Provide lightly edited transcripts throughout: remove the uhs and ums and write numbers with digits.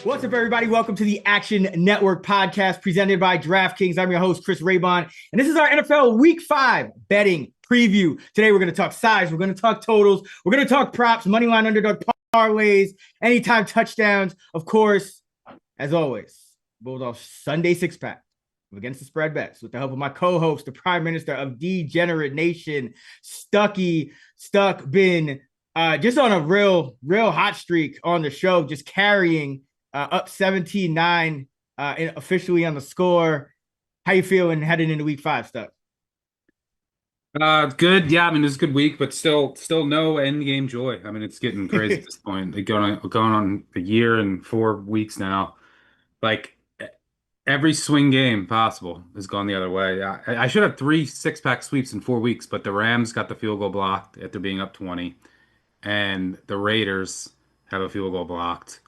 What's up, everybody? Welcome to the Action Network podcast presented by DraftKings. I'm your host, Chris Raybon, and this is our NFL Week 5 betting preview. Today, we're going to talk size, we're going to talk totals, we're going to talk props, moneyline underdog parlays, anytime touchdowns. Of course, as always, Bulldog Sunday six-pack against the spread bets with the help of my co-host, the Prime Minister of Degenerate Nation, Stuckey. Stuck been just on a real hot streak on the show, just carrying up 17-9 officially on the score. How you feeling heading into week 5, Stuck? Good. Yeah, I mean, it's a good week, but still no end game joy. I mean, it's getting crazy at this point. They're going on a year and 4 weeks now. Like every swing game possible has gone the other way. I should have three six-pack sweeps in 4 weeks, but the Rams got the field goal blocked after being up 20, and the Raiders have a field goal blocked.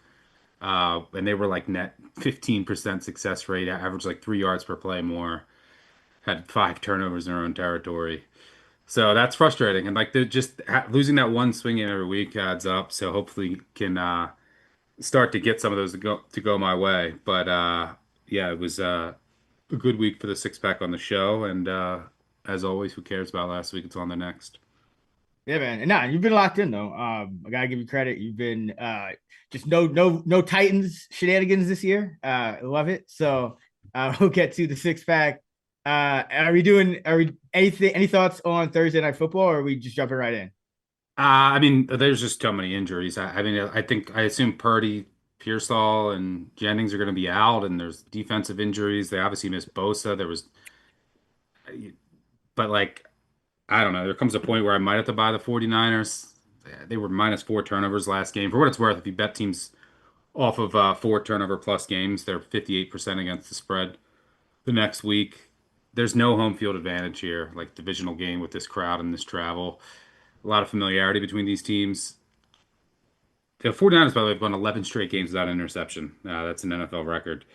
And they were like net 15% success rate, averaged like 3 yards per play more, had 5 turnovers in their own territory. So that's frustrating. And like they're just losing that one swing game every week adds up. So hopefully can start to get some of those to go my way. But yeah, it was a good week for the six pack on the show. And as always, who cares about last week? It's on the next. Yeah, man. And nah, you've been locked in though. I gotta give you credit. You've been just no Titans shenanigans this year. I love it. So we'll get to the six pack. Are we any thoughts on Thursday night football, or are we just jumping right in? I mean, there's just so many injuries. I mean, I assume Purdy, Pearsall, and Jennings are going to be out, and there's defensive injuries. They obviously missed Bosa. But like, I don't know. There comes a point where I might have to buy the 49ers. They were minus 4 turnovers last game. For what it's worth, if you bet teams off of 4 turnover plus games, they're 58% against the spread the next week. There's no home field advantage here, like divisional game with this crowd and this travel. A lot of familiarity between these teams. The 49ers, by the way, have won 11 straight games without an interception. That's an NFL record.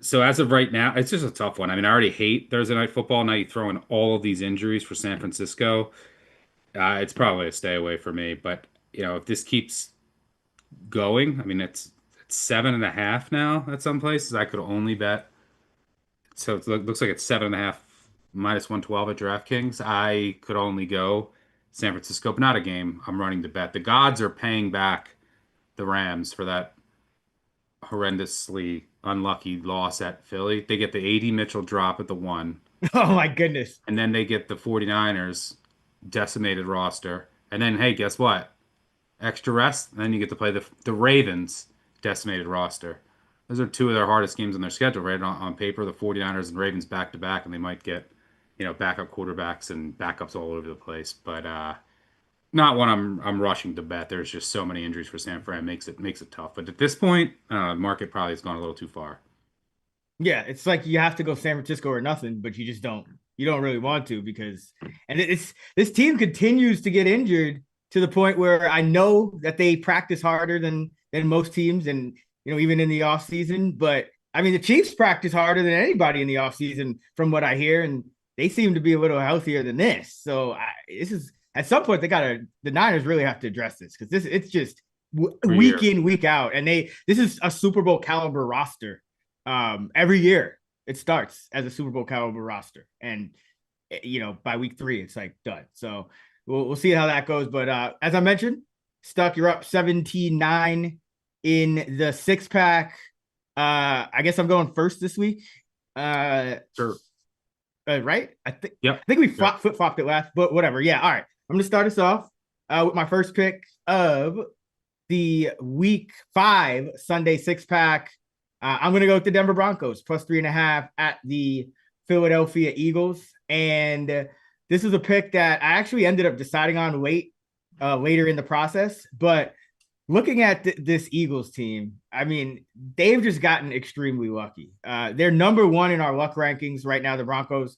So as of right now, it's just a tough one. I mean, I already hate Thursday night football. Now you throw in all of these injuries for San Francisco. It's probably a stay away for me. But if this keeps going, I mean, it's 7.5 now at some places. I could only bet. So it looks like it's 7.5 minus 112 at DraftKings. I could only go San Francisco, but not a game. I'm running the bet. The gods are paying back the Rams for that horrendously unlucky loss at Philly. They get the 80 Mitchell drop at the 1, Oh my goodness. and then they get the 49ers decimated roster. And then, hey, guess what? Extra rest, and then you get to play the Ravens decimated roster. Those are two of their hardest games on their schedule, right? On paper, the 49ers and Ravens back to back, and they might get, backup quarterbacks and backups all over the place. But not one I'm rushing to bet. There's just so many injuries for San Fran makes it tough. But at this point, the market probably has gone a little too far. Yeah, it's like you have to go San Francisco or nothing, but you don't really want to because it's this team continues to get injured to the point where I know that they practice harder than most teams and even in the off season. But I mean the Chiefs practice harder than anybody in the off season from what I hear, and they seem to be a little healthier than this. So this is at some point the Niners really have to address this because it's just Every week year. in, week out. And this is a Super Bowl caliber roster. Every year it starts as a Super Bowl caliber roster, and by week 3 it's like done. So we'll see how that goes. But as I mentioned, Stuck, you're up 17-9 in the six pack. I guess I'm going first this week. Sure. Right? I Yep. think we Yep. flip flopped it last, but whatever. Yeah. All right. I'm gonna start us off with my first pick of the week 5 Sunday six pack. I'm going to go with the Denver Broncos plus 3.5 at the Philadelphia Eagles. And this is a pick that I actually ended up deciding on later in the process. But looking at this Eagles team, I mean, they've just gotten extremely lucky. They're number 1 in our luck rankings right now. The Broncos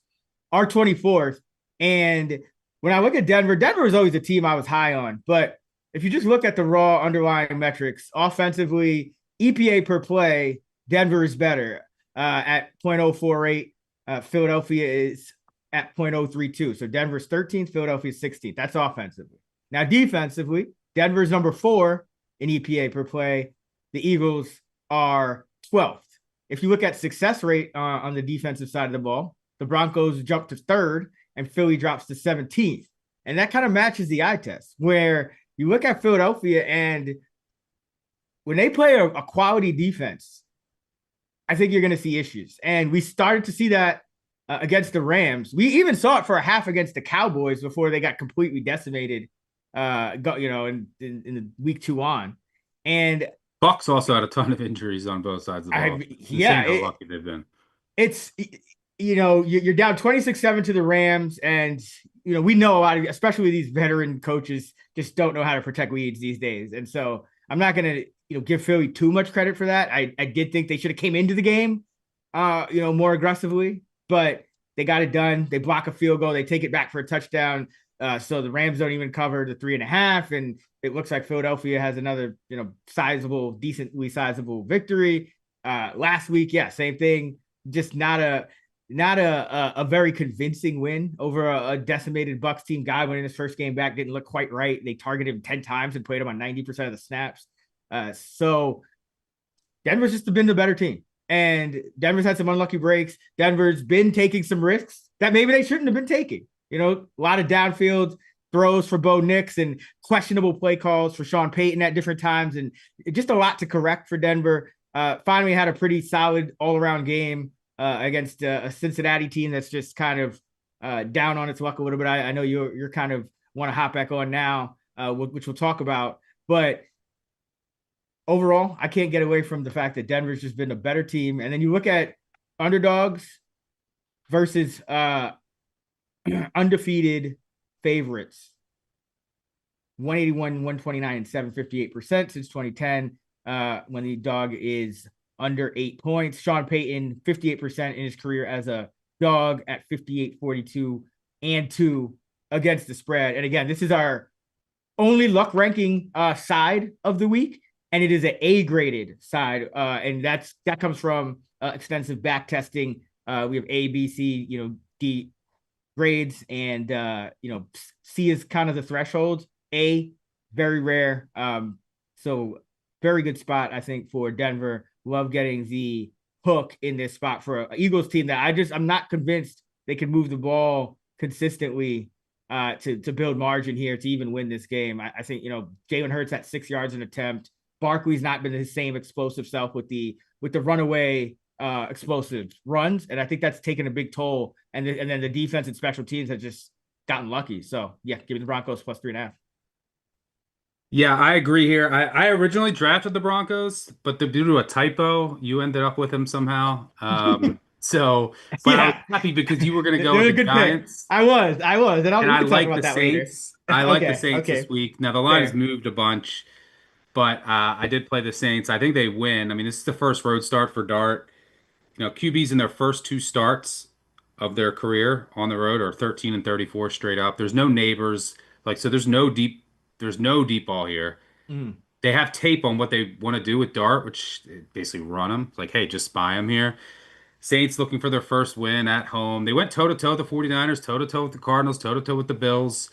are 24th. And when I look at Denver was always a team I was high on. But if you just look at the raw underlying metrics, offensively, EPA per play, Denver is better at 0.048. Philadelphia is at 0.032. So Denver's 13th, Philadelphia's 16th. That's offensively. Now, defensively, Denver's number 4 in EPA per play. The Eagles are 12th. If you look at success rate on the defensive side of the ball, the Broncos jump to 3rd and Philly drops to 17th. And that kind of matches the eye test, where you look at Philadelphia, and when they play a quality defense, I think you're going to see issues. And we started to see that against the Rams. We even saw it for a half against the Cowboys before they got completely decimated, in the week 2 on. And Bucks also had a ton of injuries on both sides of the ball. Yeah, how lucky they've been. It's, you're down 26-7 to the Rams, and we know a lot of, especially these veteran coaches, just don't know how to protect leads these days. And so I'm not going to give Philly too much credit for that. I did think they should have came into the game more aggressively, but they got it done. They block a field goal, they take it back for a touchdown. So the Rams don't even cover the 3.5, and it looks like Philadelphia has another, decently sizable victory. Last week, yeah, same thing. Just not a very convincing win over a decimated Bucks team. Guy winning his first game back didn't look quite right. They targeted him 10 times and played him on 90% of the snaps. So Denver's just been the better team. And Denver's had some unlucky breaks. Denver's been taking some risks that maybe they shouldn't have been taking. A lot of downfield throws for Bo Nix and questionable play calls for Sean Payton at different times, and just a lot to correct for Denver. Finally had a pretty solid all-around game against a Cincinnati team that's just kind of down on its luck a little bit. I know you're kind of want to hop back on now, which we'll talk about. But overall, I can't get away from the fact that Denver's just been a better team. And then you look at underdogs versus undefeated favorites. 181, 129, and 758% since 2010, when the dog is under 8 points. Sean Payton, 58% in his career as a dog at 58, 42, and 2 against the spread. And again, this is our only luck ranking side of the week, and it is an A-graded side, and that comes from extensive back testing. We have A, B, C, D grades, and C is kind of the threshold. A, very rare. So very good spot, I think, for Denver. Love getting the hook in this spot for an Eagles team that I'm not convinced they can move the ball consistently to build margin here to even win this game. I think, Jalen Hurts at 6 yards an attempt. Barkley's not been his same explosive self with the runaway explosive runs, and I think that's taken a big toll. And then the defense and special teams have just gotten lucky. So yeah, give me the Broncos plus 3.5. Yeah, I agree here. I originally drafted the Broncos, but due to a typo, you ended up with them somehow. So, but I was happy because you were going to go with the Giants. Pick. I was, and I like the Saints. I like the Saints this week. Now the line has moved a bunch, but I did play the Saints. I think they win. I mean, this is the first road start for Dart. QBs in their first 2 starts of their career on the road are 13 and 34 straight up. There's no neighbors, so there's no deep ball here. They have tape on what they want to do with Dart, which basically run them. Like, hey, just spy them here. Saints looking for their first win at home. They went toe-to-toe with the 49ers, toe-to-toe with the Cardinals, toe-to-toe with the Bills.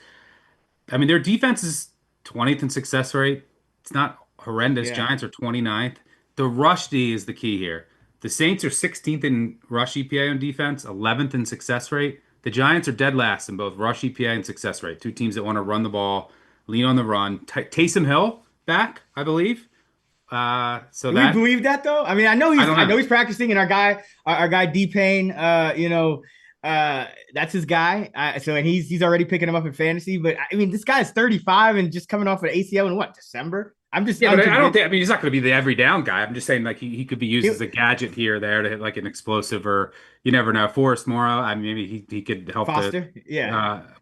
I mean, their defense is 20th in success rate. It's not horrendous. Yeah. Giants are 29th. The rush D is the key here. The Saints are 16th in rush EPA on defense, 11th in success rate. The Giants are dead last in both rush EPA and success rate. 2 teams that want to run the ball, lean on the run. Taysom Hill back, I believe. So do we believe that though? I mean, I know he's practicing, and our guy D Payne, that's his guy. And he's already picking him up in fantasy. But I mean, this guy's 35 and just coming off an ACL in December. But I don't think. I mean, he's not going to be the every down guy. I'm just saying, like he could be used as a gadget here or there to hit like an explosive, or you never know. Forrest Morrow. I mean, maybe he could help Foster.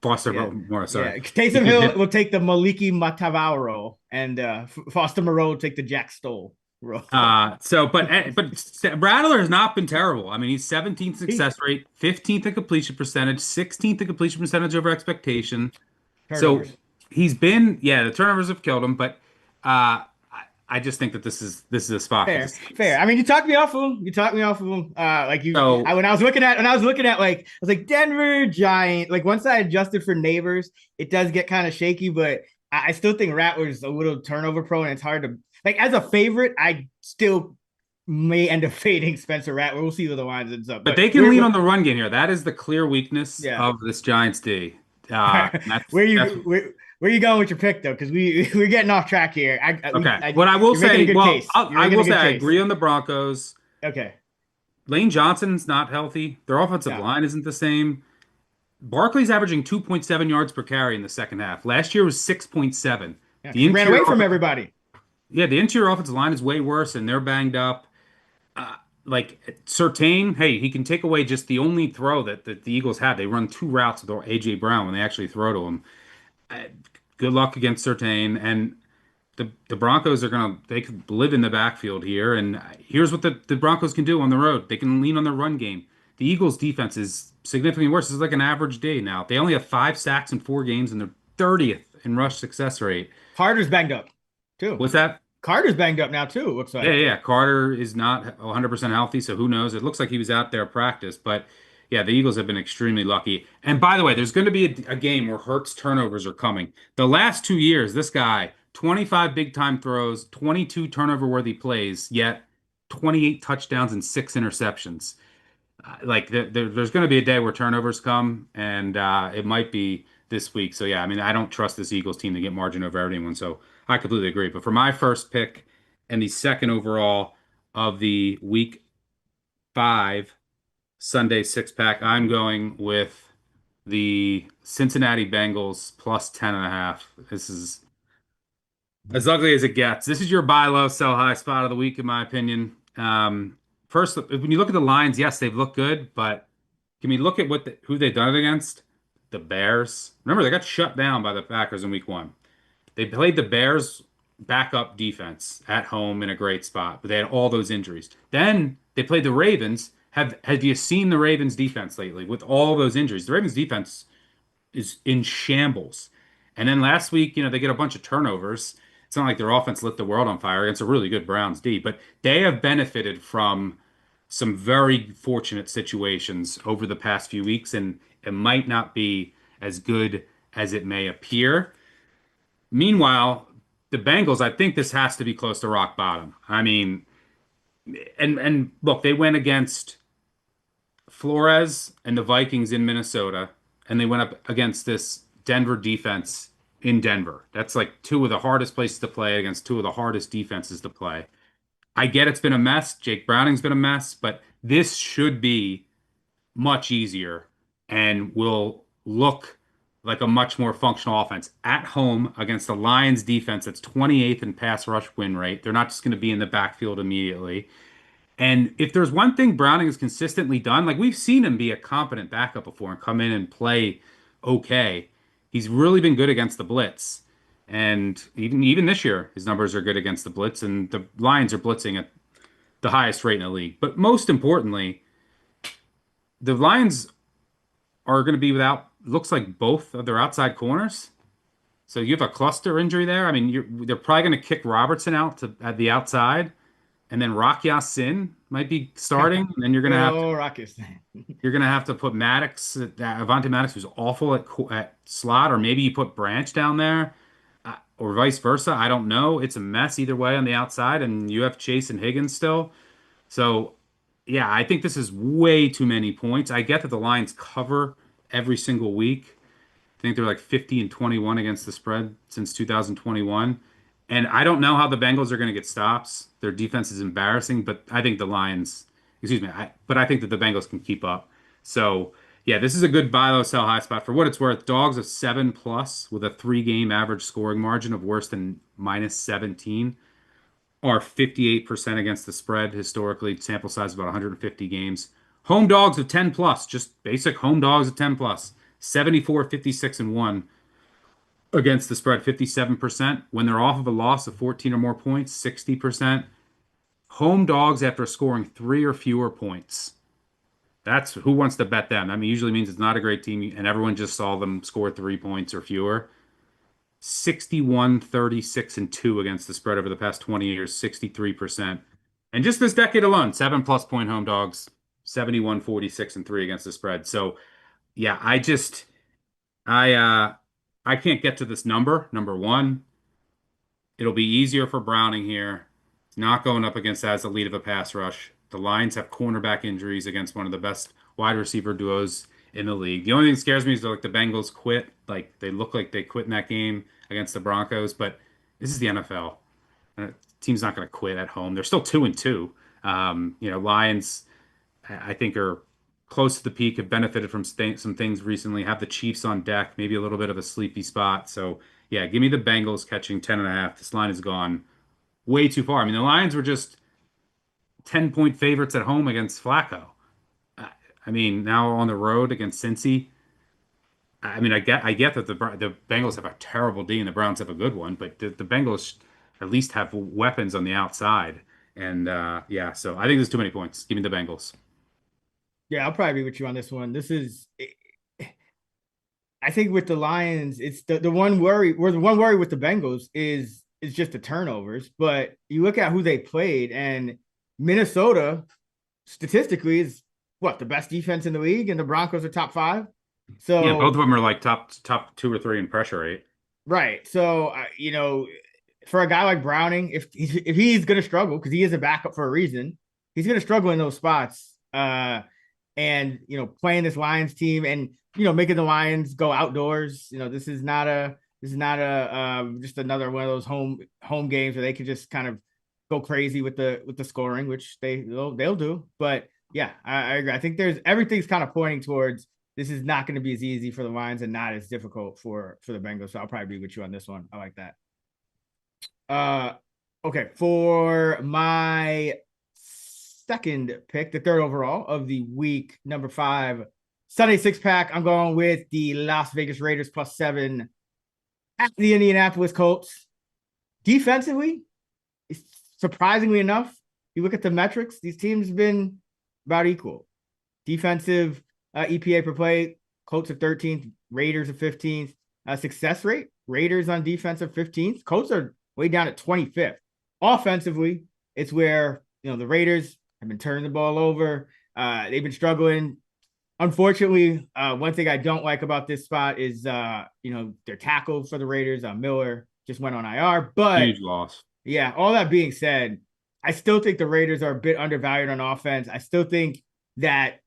Foster Morrow. Sorry. Taysom Hill will take the Maliki Matavao role, and Foster Moreau will take the Jack Stoll role. But Rattler has not been terrible. I mean, he's 17th success rate, 15th in completion percentage, 16th in completion percentage over expectation. Turnovers. So he's been the turnovers have killed him, but. I just think that this is a spot. Fair. I mean, you talked me off of him. When I was looking at like, I was like Denver Giant. Like once I adjusted for neighbors, it does get kind of shaky, but I still think Rattler's a little turnover prone, and it's hard to. like as a favorite, I still may end up fading Spencer Rattler. We'll see where the lines ends up. But But they can lean on the run game here. That is the clear weakness yeah. of this Giants D. Where That's you where you going with your pick though? Because we're getting off track here. okay. What I will You're making a say, good well, case. You're I making will a say good I case. agree on the Broncos. Okay. Lane Johnson's not healthy. Their offensive No. line isn't the same. Barkley's averaging 2.7 yards per carry in the second half. Last year was 6.7. Yeah, The because he ran interior, away from everybody. yeah, the interior offensive line is way worse, and they're banged up. Like Surtain, hey, he can take away just the only throw that the Eagles had. They run two routes with AJ Brown when they actually throw to him. Uh, Good luck against Surtain, and the Broncos are they could live in the backfield here. And here's what the Broncos can do on the road. They can lean on their run game. The Eagles' defense is significantly worse. It's like an average day now. They only have 5 sacks in 4 games, and they're 30th in rush success rate. Carter's banged up too. What's that? Carter's banged up now too. It looks Yeah, like. yeah. Carter is not 100% healthy, so who knows? It looks like he was out there practice, but yeah, the Eagles have been extremely lucky. And by the way, there's going to be a game where Hurts turnovers are coming. The last 2 years, this guy, 25 big time throws, 22 turnover worthy plays, yet 28 touchdowns and 6 interceptions. Like there's going to be a day where turnovers come, and it might be this week. So yeah, I mean, I don't trust this Eagles team to get margin over anyone. So I completely agree. But for my first pick and the second overall of the week 5 Sunday six pack, I'm going with the Cincinnati Bengals plus 10.5. This is as ugly as it gets. This is your buy low, sell high spot of the week, in my opinion. First, when you look at the lines, yes, they've looked good, but can we look at who they've done it against? The Bears. Remember, they got shut down by the Packers in week 1. They played the Bears backup defense at home in a great spot, but they had all those injuries. Then they played the Ravens. Have you seen the Ravens defense lately with all those injuries? The Ravens defense is in shambles. And then last week, they get a bunch of turnovers. It's not like their offense lit the world on fire against a really good Browns D, but they have benefited from some very fortunate situations over the past few weeks, and it might not be as good as it may appear. Meanwhile, the Bengals, I think this has to be close to rock bottom. I mean, and look, they went against Flores and the Vikings in Minnesota, and they went up against this Denver defense in Denver. That's like two of the hardest places to play against two of the hardest defenses to play. I get it's been a mess. Jake Browning's been a mess, but this should be much easier and will look like a much more functional offense at home against the Lions defense that's 28th in pass rush win rate. They're not just going to be in the backfield immediately. And if there's one thing Browning has consistently done, like we've seen him be a competent backup before and come in and play okay. He's really been good against the blitz. And even this year, his numbers are good against the blitz, and the Lions are blitzing at the highest rate in the league. But most importantly, the Lions are going to be without, looks like both of their outside corners. So you have a cluster injury there. I mean, they're probably going to kick Robertson out at the outside, and then Rock Ya-Sin might be starting. And then you're going to have to Oh, Rockets. you're going to have to put Maddox, Avante Maddox, who's awful at slot, or maybe you put Branch down there, or vice versa. I don't know. It's a mess either way on the outside, and you have Chase and Higgins still. So, yeah, I think this is way too many points. I get that the Lions cover every single week. I think they're like 50 and 21 against the spread since 2021. And I don't know how the Bengals are going to get stops. Their defense is embarrassing, but I think the Lions, excuse me, but I think that the Bengals can keep up. So, yeah, this is a good buy low, sell high spot. For what it's worth, dogs of 7 plus with a 3 game average scoring margin of worse than minus 17 are 58% against the spread historically, sample size of about 150 games. Home dogs of 10 plus, just basic home dogs of 10 plus, 74, 56, and 1 against the spread, 57%. When they're off of a loss of 14 or more points, 60%. Home dogs after scoring 3 or fewer points. That's who wants to bet them. I mean, usually means it's not a great team and everyone just saw them score 3 points or fewer. 61, 36, and 2 against the spread over the past 20 years, 63%. And just this decade alone, 7+ point home dogs, 71, 46, and 3 against the spread. So yeah, I can't get to this number one. It'll be easier for Browning here. Not going up against as elite of a pass rush. The Lions have cornerback injuries against one of the best wide receiver duos in the league. The only thing that scares me is like the Bengals quit. Like they look like they quit in that game against the Broncos, but this is the NFL. Team's not going to quit at home. They're still 2-2. Lions, I think, are close to the peak, have benefited from some things recently, have the Chiefs on deck, maybe a little bit of a sleepy spot. So, yeah, give me the Bengals catching 10.5. This line has gone way too far. I mean, the Lions were just 10-point favorites at home against Flacco. I I mean, now on the road against Cincy. I mean, I get that the Bengals have a terrible D and the Browns have a good one, but the Bengals at least have weapons on the outside. And yeah, so I think there's too many points. Give me the Bengals. Yeah, I'll probably be with you on this one. I think with the Lions, it's the one worry, or the one worry with the Bengals is just the turnovers. But you look at who they played, and Minnesota statistically is what, the best defense in the league, and the Broncos are top five. Yeah, both So of them are like top two or three in pressure rate. right, so for a guy like Browning, if he's gonna struggle because he is a backup for a reason, he's gonna struggle in those spots. And playing this Lions team and making the Lions go outdoors. This is not a just another one of those home games where they could just kind of go crazy with the scoring, which they'll do. But yeah, I agree. I think everything's kind of pointing towards this is not going to be as easy for the Lions and not as difficult for the Bengals. So I'll probably be with you on this one. I like that. Uh, okay, for my second pick, the third overall of the week, number 5, Sunday 6-pack. I'm going with the Las Vegas Raiders +7 at the Indianapolis Colts. Defensively, surprisingly enough, you look at the metrics, these teams have been about equal. Defensive EPA per play, Colts are 13th, Raiders are 15th. Success rate, Raiders on defense are 15th. Colts are way down at 25th. Offensively, it's where the Raiders have been turning the ball over. They've been struggling. Unfortunately, one thing I don't like about this spot is their tackle for the Raiders. Miller just went on IR. But Huge loss. yeah, all that being said, I still think the Raiders are a bit undervalued on offense. I still think that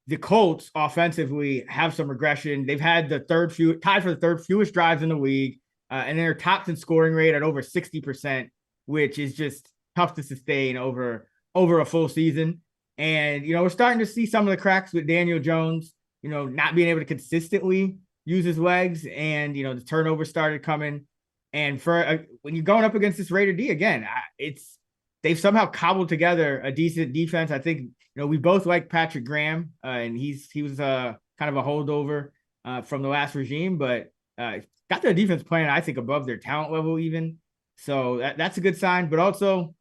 the Colts offensively have some regression. They've had tied for the third fewest drives in the league, and they're topped in scoring rate at over 60%, which is just tough to sustain over a full season. And we're starting to see some of the cracks with Daniel Jones, not being able to consistently use his legs, and the turnover started coming. And when you're going up against this Raider D again, they've somehow cobbled together a decent defense. I think we both like Patrick Graham, and he was kind of a holdover from the last regime, but got their defense playing, I think, above their talent level even. So that's a good sign. But also,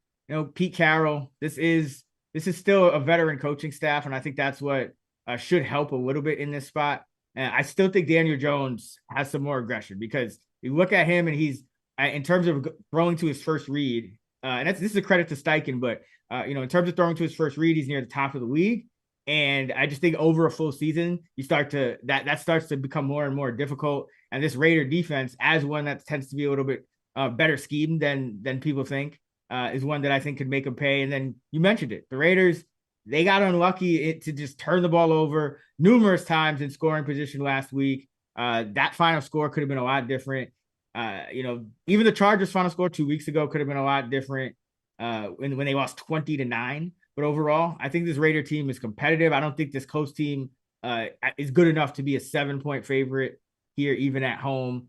Pete Carroll, this is still a veteran coaching staff, and I think that's what should help a little bit in this spot. And I still think Daniel Jones has some more aggression, because you look at him and he's in terms of throwing to his first read, and this is a credit to Steichen, but in terms of throwing to his first read, he's near the top of the league. And I just think over a full season, that starts to become more and more difficult. And this Raider defense, as one that tends to be a little bit better schemed than people think, is one that I think could make them pay. And then you mentioned it, the Raiders, they got unlucky to just turn the ball over numerous times in scoring position last week. That final score could have been a lot different. Even the Chargers' final score 2 weeks ago could have been a lot different when they lost 20-9. But overall, I think this Raider team is competitive. I don't think this Colts team is good enough to be a 7-point favorite here, even at home.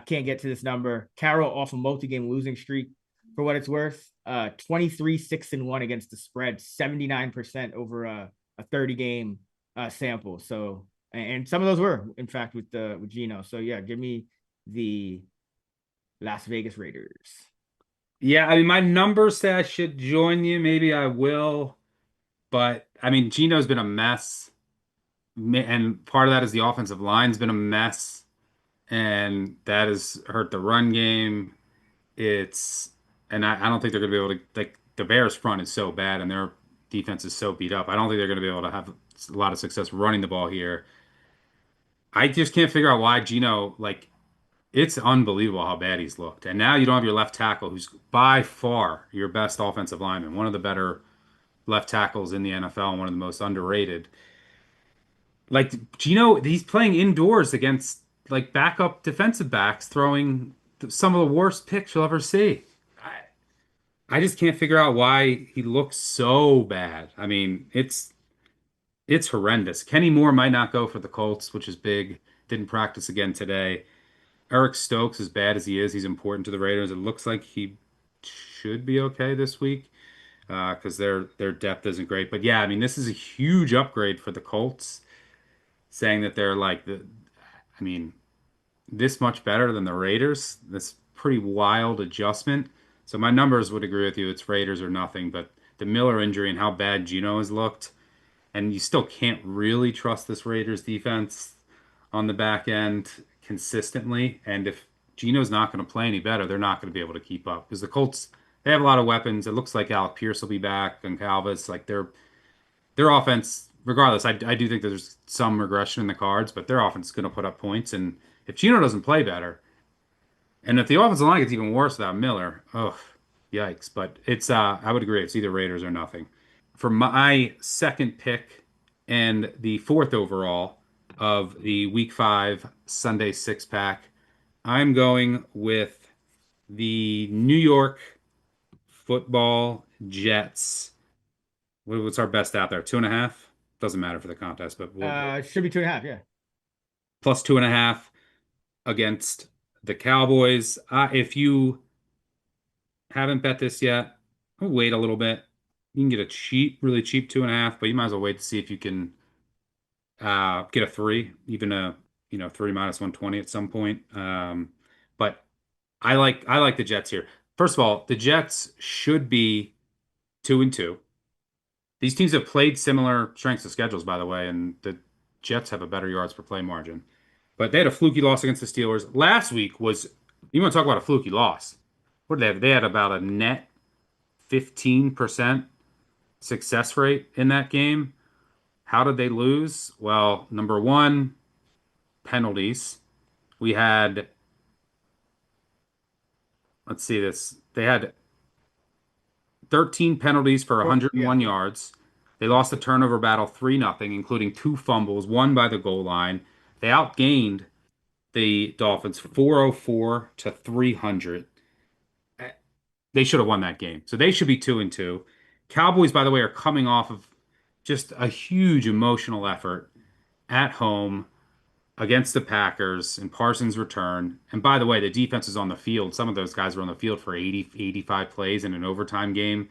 Can't get to this number. Carroll off a multi-game losing streak, for what it's worth. 23-6-1 against the spread, 79% over a 30-game sample. So, and some of those were, in fact, with Geno. So yeah, give me the Las Vegas Raiders. Yeah, I mean, my number says I should join you. Maybe I will. But I mean, Geno's been a mess. And part of that is the offensive line's been a mess. And that has hurt the run game. And I don't think they're going to be able to, like, the Bears front is so bad and their defense is so beat up. I don't think they're going to be able to have a lot of success running the ball here. I just can't figure out why Geno, like, It's unbelievable how bad he's looked. And now you don't have your left tackle, who's by far your best offensive lineman, one of the better left tackles in the NFL and one of the most underrated. Like Gino, he's playing indoors against like backup defensive backs, throwing some of the worst picks you'll ever see. I just can't figure out why he looks so bad. I mean, it's horrendous. Kenny Moore might not go for the Colts, which is big. Didn't practice again today. Eric Stokes, as bad as he is, he's important to the Raiders. It looks like he should be okay this week because their depth isn't great. But yeah, I mean, this is a huge upgrade for the Colts, saying that they're like I mean, this much better than the Raiders. That's pretty wild adjustment. So my numbers would agree with you. It's Raiders or nothing. But the Miller injury and how bad Gino has looked, and you still can't really trust this Raiders defense on the back end consistently. And if Gino's not going to play any better, they're not going to be able to keep up because the Colts, they have a lot of weapons. It looks like Alec Pierce will be back and Calvis. Like their offense, regardless, I do think there's some regression in the cards, but their offense is going to put up points. And if Gino doesn't play better, and if the offensive line gets even worse without Miller, oh, yikes. But it's I would agree, it's either Raiders or nothing. For my second pick and the fourth overall of the Week 5 Sunday six pack, I'm going with the New York Football Jets. What's our best out there? 2.5? Doesn't matter for the contest, but Should be 2.5. Yeah. plus 2.5 against the Cowboys. If you haven't bet this yet, I'll wait a little bit. You can get a cheap, really cheap 2.5, but you might as well wait to see if you can get a three, even a three minus 120 at some point. But I like the Jets here. First of all, the Jets should be 2-2. These teams have played similar strengths of schedules, by the way, and the Jets have a better yards per play margin. But they had a fluky loss against the Steelers. Last week was, you want to talk about a fluky loss. What did they have? They had about a net 15% success rate in that game. How did they lose? Well, number one, penalties. We had, let's see this. They had 13 penalties for Yeah. 101 yards. They lost the turnover battle 3-0, including two fumbles, one by the goal line. They outgained the Dolphins 404 to 300. They should have won that game. So they should be 2-2. Cowboys, by the way, are coming off of just a huge emotional effort at home against the Packers and Parsons' return. And by the way, the defense is on the field. Some of those guys were on the field for 80, 85 plays in an overtime game.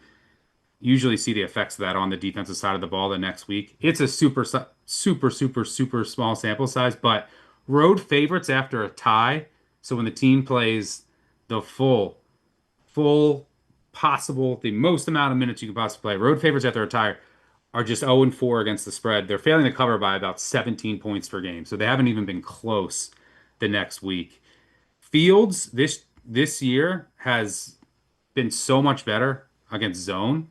Usually see the effects of that on the defensive side of the ball the next week. It's a super small sample size, but road favorites after a tie. So when the team plays the full possible, the most amount of minutes you can possibly play, road favorites after a tie are just 0-4 against the spread. They're failing to cover by about 17 points per game. So they haven't even been close the next week. Fields this year has been so much better against zone.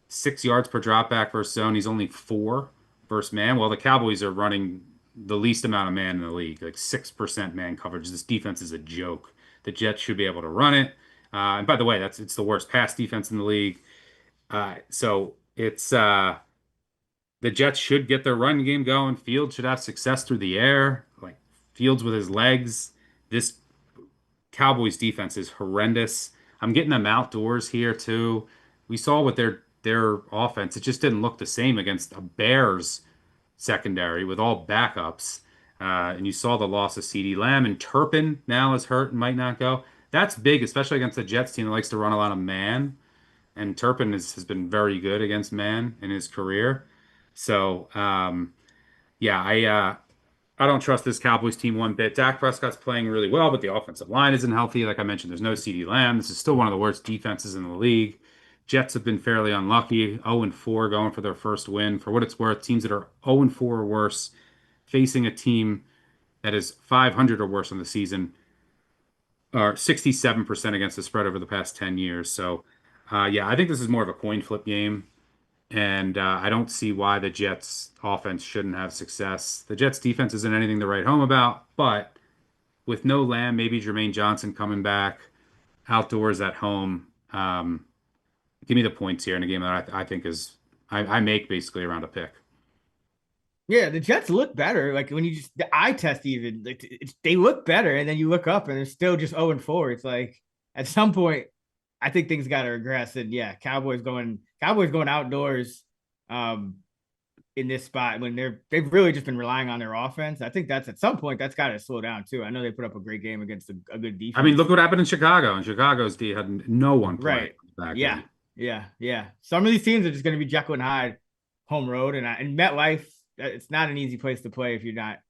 6 yards per dropback versus zone. He's only four versus man. Well, the Cowboys are running the least amount of man in the league, like 6% man coverage. This defense is a joke. The Jets should be able to run it. And by the way, it's the worst pass defense in the league. So it's the Jets should get their run game going. Fields should have success through the air, like Fields with his legs. This Cowboys defense is horrendous. I'm getting them outdoors here too. We saw with their offense, it just didn't look the same against a Bears secondary with all backups. And you saw the loss of CeeDee Lamb and Turpin now is hurt and might not go. That's big, especially against the Jets team that likes to run a lot of man. And Turpin has been very good against man in his career. So yeah, I don't trust this Cowboys team one bit. Dak Prescott's playing really well, but the offensive line isn't healthy. Like I mentioned, there's no CeeDee Lamb. This is still one of the worst defenses in the league. Jets have been fairly unlucky, 0-4 going for their first win. For what it's worth, teams that are 0-4 or worse facing a team that is 500 or worse in the season are 67% against the spread over the past 10 years. So, yeah, I think this is more of a coin flip game. And I don't see why the Jets offense shouldn't have success. The Jets defense isn't anything to write home about, but with no Lamb, maybe Jermaine Johnson coming back outdoors at home. Give me the points here in a game that I think is I make basically around a pick. Yeah, the Jets look better. Like when you just the eye test, even like they look better, and then you look up and they're still just 0-4. It's like at some point, I think things got to regress. And yeah, Cowboys going outdoors, in this spot when they've really just been relying on their offense. I think that's at some point that's got to slow down too. I know they put up a great game against a good I mean, defense. look what happened in Chicago. And Chicago's D had no one play Right. back Yeah. end. Yeah. Some of these teams are just going to be Jekyll and Hyde home road, and MetLife, it's not an easy place to play if you're not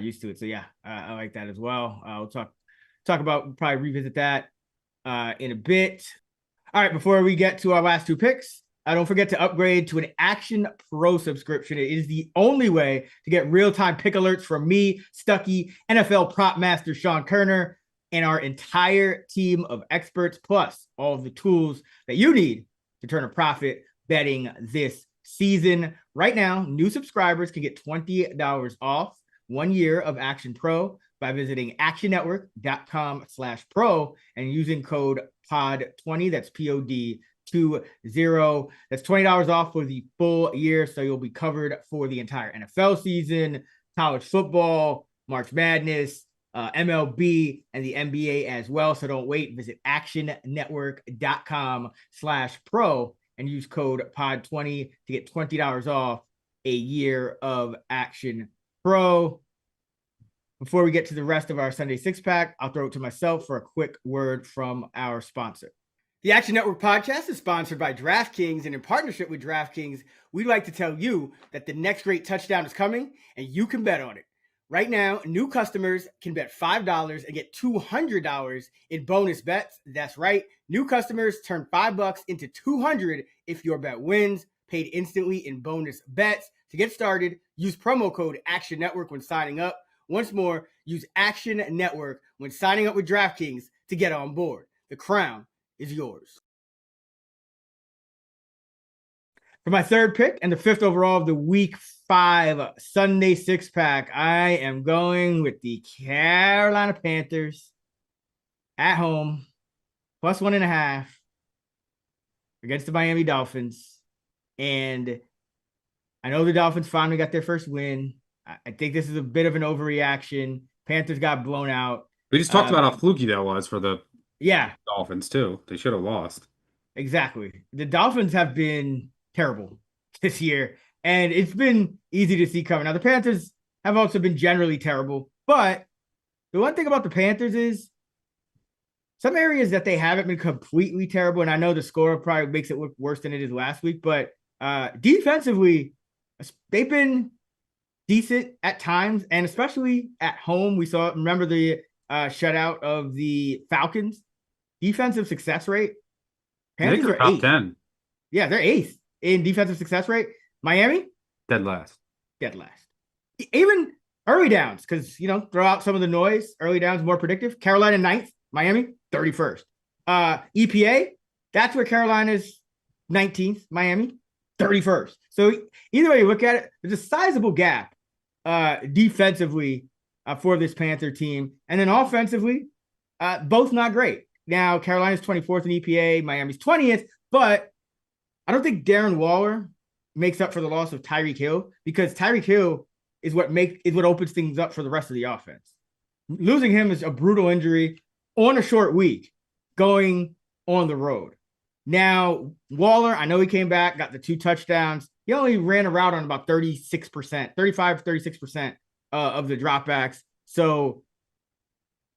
used to it. So yeah, I like that as well. We'll talk about probably revisit that in a bit. All right, before we get to our last two picks, don't forget to upgrade to an Action Pro subscription. It is the only way to get real-time pick alerts from me, Stuckey, NFL prop master Sean Kerner, and our entire team of experts, plus all of the tools that you need to turn a profit betting this season. Right now, new subscribers can get $20 off 1 year of Action Pro by visiting actionnetwork.com/pro and using code POD20. That's POD20. That's $20 off for the full year. So you'll be covered for the entire NFL season, college football, March Madness, MLB, and the NBA as well. So don't wait. Visit actionnetwork.com/pro and use code POD20 to get $20 off a year of Action Pro. Before we get to the rest of our Sunday six pack, I'll throw it to myself for a quick word from our sponsor. The Action Network podcast is sponsored by DraftKings, and in partnership with DraftKings, we'd like to tell you that the next great touchdown is coming, and you can bet on it. Right now, new customers can bet $5 and get $200 in bonus bets. That's right. New customers turn $5 into $200 if your bet wins, paid instantly in bonus bets. To get started, use promo code Action Network when signing up. Once more, use Action Network when signing up with DraftKings to get on board. The crown is yours. For my third pick and the fifth overall of the Week 5 Sunday six pack, I am going with the Carolina Panthers at home, plus 1.5 against the Miami Dolphins. And I know the Dolphins finally got their first win. I think this is a bit of an overreaction. Panthers got blown out. We just talked about how fluky that was for the Dolphins too. They should have lost. Exactly. The Dolphins have been terrible this year, and it's been easy to see coming. Now, the Panthers have also been generally terrible, but the one thing about the Panthers is some areas that they haven't been completely terrible, and I know the score probably makes it look worse than it is last week, but defensively, they've been decent at times, and especially at home. Remember the shutout of the Falcons? Defensive success rate. Panthers are top eighth. 10. Yeah, they're eighth in defensive success rate. Miami, dead last. Even early downs, because throw out some of the noise. Early downs more predictive. Carolina 9th, Miami 31st. EPA, that's where Carolina's 19th, Miami 31st. So either way you look at it, there's a sizable gap defensively for this Panther team, and then offensively, both not great. Now Carolina's 24th in EPA, Miami's 20th, but I don't think Darren Waller makes up for the loss of Tyreek Hill, because Tyreek Hill is what opens things up for the rest of the offense. Losing him is a brutal injury on a short week, going on the road. Now, Waller, I know he came back, got the 2 touchdowns. He only ran a route on about 36% of the dropbacks. So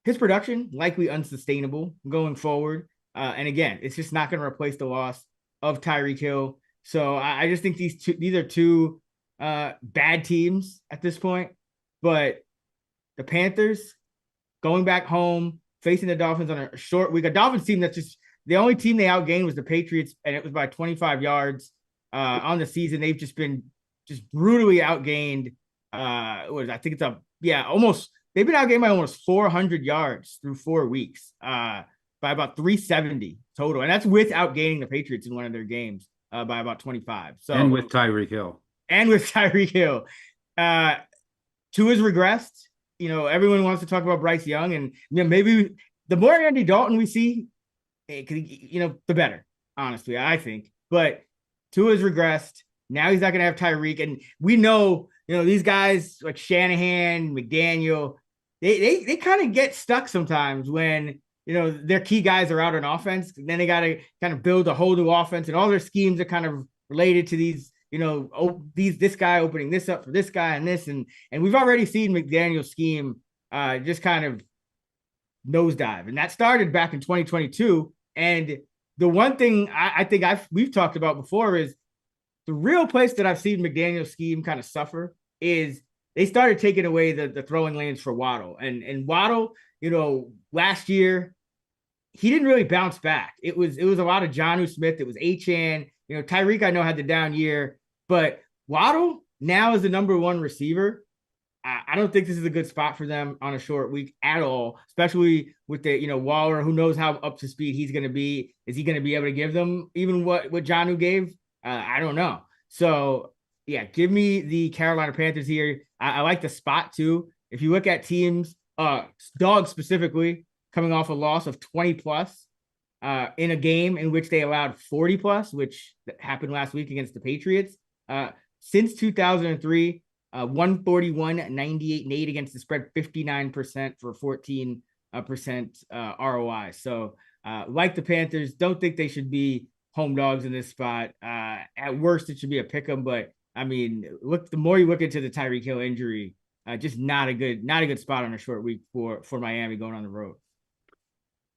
his production likely unsustainable going forward. And again, it's just not going to replace the loss of Tyreek Hill. So I just think these are two bad teams at this point. But the Panthers going back home, facing the Dolphins on a short week. A Dolphins team that's just the only team they outgained was the Patriots, and it was by 25 yards on the season. They've just been brutally outgained. I think it's almost. They've been outgained by almost 400 yards through 4 weeks, by about 370 total, and that's with outgaining the Patriots in one of their games by about 25. So and with Tyreek Hill. Tua's regressed. everyone wants to talk about Bryce Young, and maybe the more Andy Dalton we see, the better, honestly, I think. But Tua's regressed. Now he's not going to have Tyreek. And we know, these guys like Shanahan, McDaniel, they kind of get stuck sometimes when, their key guys are out on offense. And then they got to kind of build a whole new offense. And all their schemes are kind of related to these, this guy opening this up for this guy and this. And we've already seen McDaniel's scheme just kind of nosedive. And that started back in 2022. And the one thing I think we've talked about before is the real place that I've seen McDaniel's scheme kind of suffer is they started taking away the throwing lanes for Waddle. And Waddle, last year, he didn't really bounce back. It was a lot of Jonnu Smith. It was Achane. Tyreek, I know, had the down year, but Waddle now is the number one receiver. I don't think this is a good spot for them on a short week at all, especially with the, Waller, who knows how up to speed he's going to be. Is he going to be able to give them even what Jonnu gave? I don't know. So, yeah, give me the Carolina Panthers here. I like the spot, too. If you look at teams, dogs specifically, coming off a loss of 20 plus in a game in which they allowed 40 plus, which happened last week against the Patriots. Since 2003, 141, 98, and 8 against the spread, 59% for 14% ROI. So, like the Panthers, don't think they should be home dogs in this spot. At worst, it should be a pick 'em. But I mean, the more you look into the Tyreek Hill injury, just not a good spot on a short week for Miami going on the road.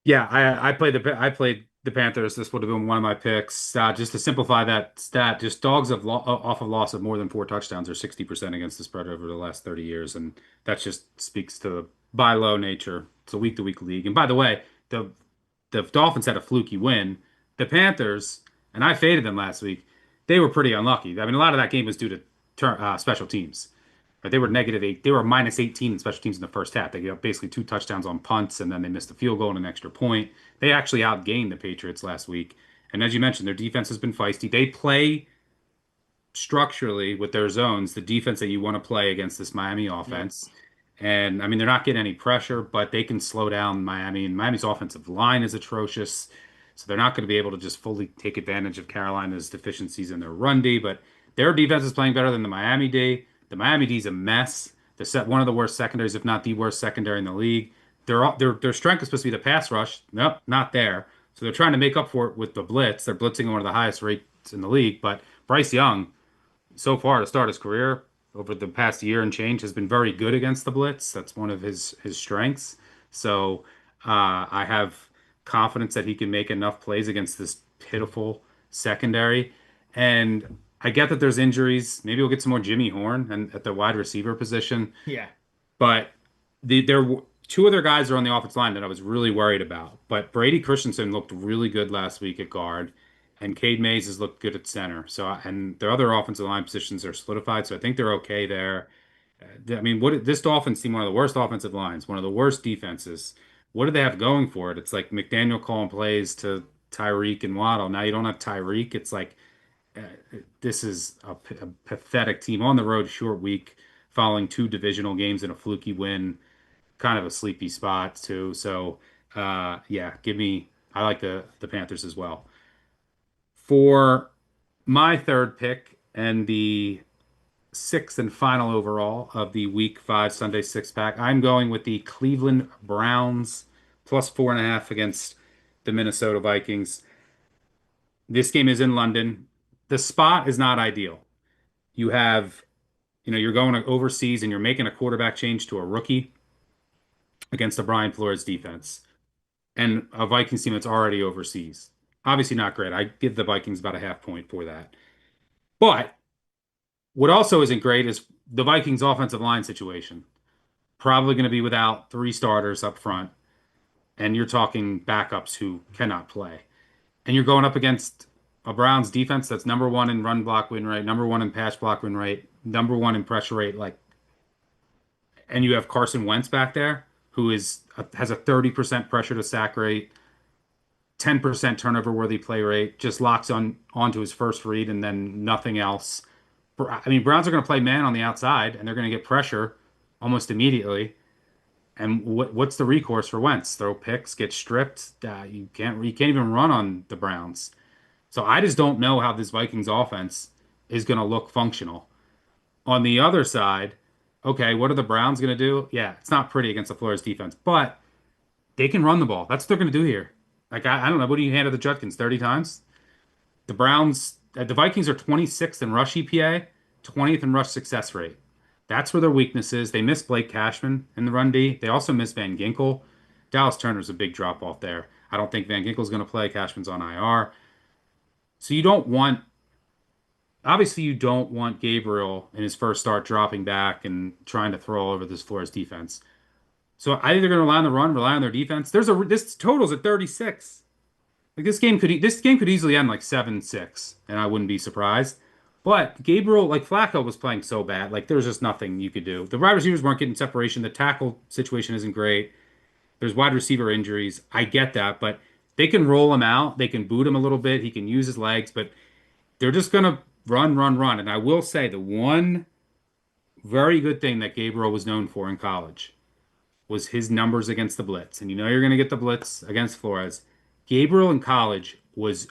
Yeah, I played the Panthers. This would have been one of my picks. Just to simplify that stat, just dogs off of loss of more than 4 touchdowns are 60% against the spread over the last 30 years, and that just speaks to the buy low nature. It's a week to week league. And by the way, the Dolphins had a fluky win. The Panthers, and I faded them last week. They were pretty unlucky. I mean, a lot of that game was due to special teams. Right? They were -8. They were -18 in special teams in the first half. They got basically 2 touchdowns on punts, and then they missed a field goal and an extra point. They actually outgained the Patriots last week. And as you mentioned, their defense has been feisty. They play structurally with their zones the defense that you want to play against this Miami Yeah. offense. And I mean, they're not getting any pressure, but they can slow down Miami. And Miami's offensive line is atrocious. So they're not going to be able to just fully take advantage of Carolina's deficiencies in their run D. But their defense is playing better than the Miami D. The Miami D is a mess. They're one of the worst secondaries, if not the worst secondary in the league. Their strength is supposed to be the pass rush. Nope, not there. So they're trying to make up for it with the blitz. They're blitzing at one of the highest rates in the league. But Bryce Young, so far to start his career over the past year and change, has been very good against the blitz. That's one of his strengths. So I have confidence that he can make enough plays against this pitiful secondary. And I get that there's injuries. Maybe we'll get some more Jimmy Horn and at the wide receiver position. Yeah. But two other guys are on the offensive line that I was really worried about. But Brady Christensen looked really good last week at guard, and Cade Mays has looked good at center. So, and their other offensive line positions are solidified, so I think they're okay there. I mean, what this Dolphins team, one of the worst offensive lines, one of the worst defenses. What do they have going for it? It's like McDaniel calling plays to Tyreek and Waddle. Now you don't have Tyreek. It's like uh, this is a pathetic team on the road, short week, following 2 divisional games and a fluky win, kind of a sleepy spot too. So, yeah, I like the Panthers as well. For my third pick and the sixth and final overall of the Week 5 Sunday six pack, I'm going with the Cleveland Browns +4.5 against the Minnesota Vikings. This game is in London. The spot is not ideal. You have, you're going overseas and you're making a quarterback change to a rookie against a Brian Flores defense and a Vikings team that's already overseas. Obviously not great. I give the Vikings about a half point for that. But what also isn't great is the Vikings offensive line situation. Probably going to be without 3 starters up front, and you're talking backups who cannot play. And you're going up against a Browns defense that's number one in run block win rate, number one in pass block win rate, number one in pressure rate. And you have Carson Wentz back there, who has a 30% pressure to sack rate, 10% turnover worthy play rate, just locks onto his first read and then nothing else. I mean, Browns are going to play man on the outside and they're going to get pressure almost immediately. And what's the recourse for Wentz? Throw picks, get stripped. You can't even run on the Browns. So I just don't know how this Vikings offense is going to look functional. On the other side, okay, what are the Browns going to do? Yeah, it's not pretty against the Flores defense, but they can run the ball. That's what they're going to do here. Like I don't know, what do you hand to the Judkins 30 times? The Vikings are 26th in rush EPA, 20th in rush success rate. That's where their weakness is. They miss Blake Cashman in the run D. They also miss Van Ginkel. Dallas Turner's a big drop off there. I don't think Van Ginkel's going to play. Cashman's on IR. So obviously you don't want Gabriel in his first start dropping back and trying to throw all over this Flores defense. So either going to rely on the run, rely on their defense. This total's at 36. Like this game could easily end like 7-6, and I wouldn't be surprised. But Gabriel, like Flacco was playing so bad, like there's just nothing you could do. The wide receivers weren't getting separation. The tackle situation isn't great. There's wide receiver injuries. I get that, but they can roll him out. They can boot him a little bit. He can use his legs, but they're just gonna run, run, run. And I will say the one very good thing that Gabriel was known for in college was his numbers against the blitz. And you know you're going to get the blitz against Flores. Gabriel in college was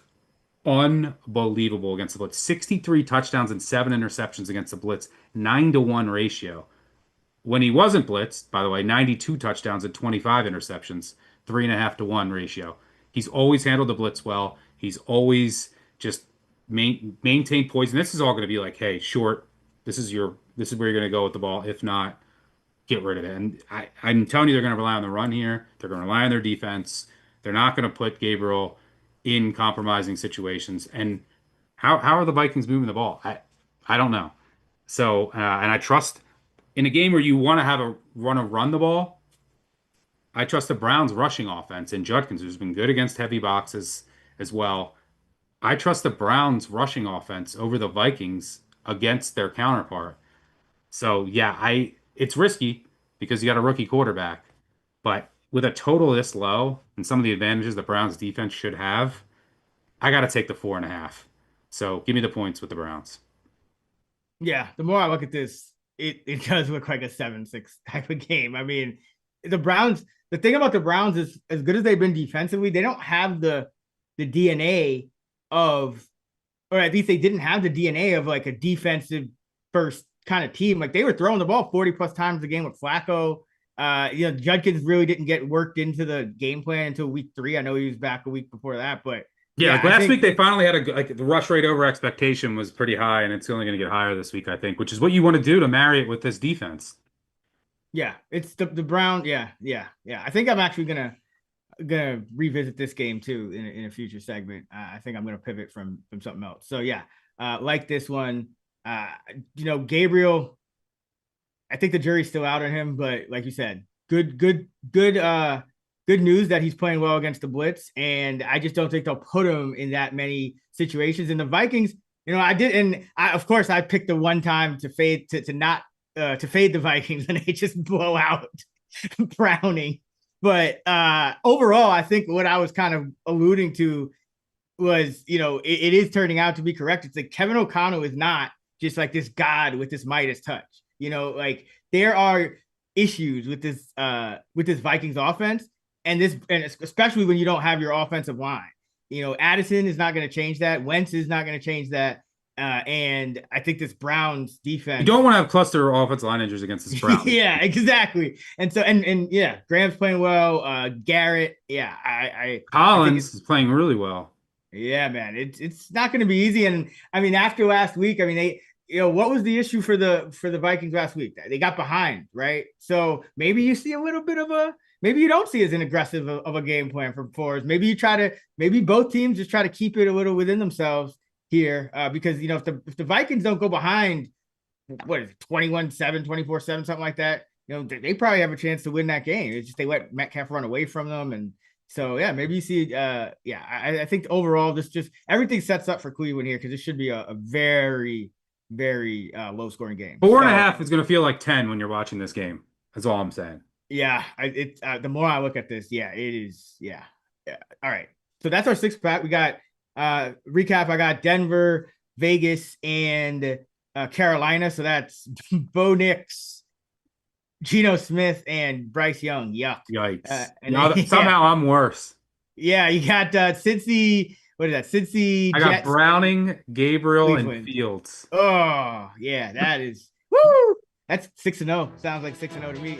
unbelievable against the blitz. 63 touchdowns and 7 interceptions against the blitz, 9-to-1 ratio. When he wasn't blitzed, by the way, 92 touchdowns and 25 interceptions, 3.5-to-1 ratio. He's always handled the blitz well. He's always just maintained poise. And this is all going to be like, hey, short. This is where you're going to go with the ball. If not, get rid of it. And I'm telling you, they're going to rely on the run here. They're going to rely on their defense. They're not going to put Gabriel in compromising situations. And how are the Vikings moving the ball? I don't know. So and I trust in a game where you want to run the ball. I trust the Browns rushing offense and Judkins, who's been good against heavy boxes as well. I trust the Browns rushing offense over the Vikings against their counterpart. So yeah, it's risky because you got a rookie quarterback, but with a total this low and some of the advantages the Browns defense should have, I got to take the 4.5. So give me the points with the Browns. Yeah, the more I look at this, it does look like a 7-6 type of game. I mean, the thing about the Browns is as good as they've been defensively, they don't have the DNA of, or at least they didn't have the DNA of like a defensive first kind of team. Like they were throwing the ball 40 plus times a game with Flacco. Judkins really didn't get worked into the game plan until week 3. I know he was back a week before that, but Yeah, like last week they finally had the rush rate over expectation was pretty high, and it's only going to get higher this week, I think, which is what you want to do to marry it with this defense. Yeah, it's the Brown. Yeah. I think I'm actually gonna revisit this game too in a future segment. I think I'm gonna pivot from something else. So yeah, like this one, Gabriel. I think the jury's still out on him, but like you said, good news that he's playing well against the blitz, and I just don't think they'll put him in that many situations. And the Vikings, of course I picked the one time to fade to not to fade the Vikings, and they just blow out Browning. But overall, I think what I was kind of alluding to was, it is turning out to be correct. It's like Kevin O'Connell is not just like this god with this Midas touch. Like there are issues with this Vikings offense, and especially when you don't have your offensive line. Addison is not going to change that. Wentz is not going to change that. And I think this Browns defense. You don't want to have cluster offensive line injuries against this Browns. Yeah, exactly. And so and yeah, Graham's playing well. Garrett, yeah, Collins is playing really well. Yeah, man, it's not going to be easy. And I mean, after last week, I mean, they, what was the issue for the Vikings last week? They got behind, right? So maybe you see a little bit of maybe you don't see as an aggressive of a game plan from Flores. Maybe both teams just try to keep it a little within themselves here, because if the Vikings don't go behind, what is it, 21-7, 24-7, something like that, they probably have a chance to win that game. It's just they let Metcalf run away from them. And so yeah, maybe you see I think overall this just everything sets up for Cleveland here, because this should be a very, very low scoring game. 4.5 is going to feel like 10 when you're watching this game. That's all I'm saying. Yeah, the more I look at this, yeah, it is. Yeah. All right, so that's our 6-pack. We got recap. I got Denver, Vegas, and Carolina. So that's Bo Nix, Geno Smith and Bryce Young. Yuck. Yikes. And then, yeah, Somehow I'm worse. yeah, you got Cincy. What is that? Cincy I got Jets and Browning, Gabriel, and Cleveland. Fields. Oh, yeah, that is woo. That's 6-0. Sounds like 6-0 to me.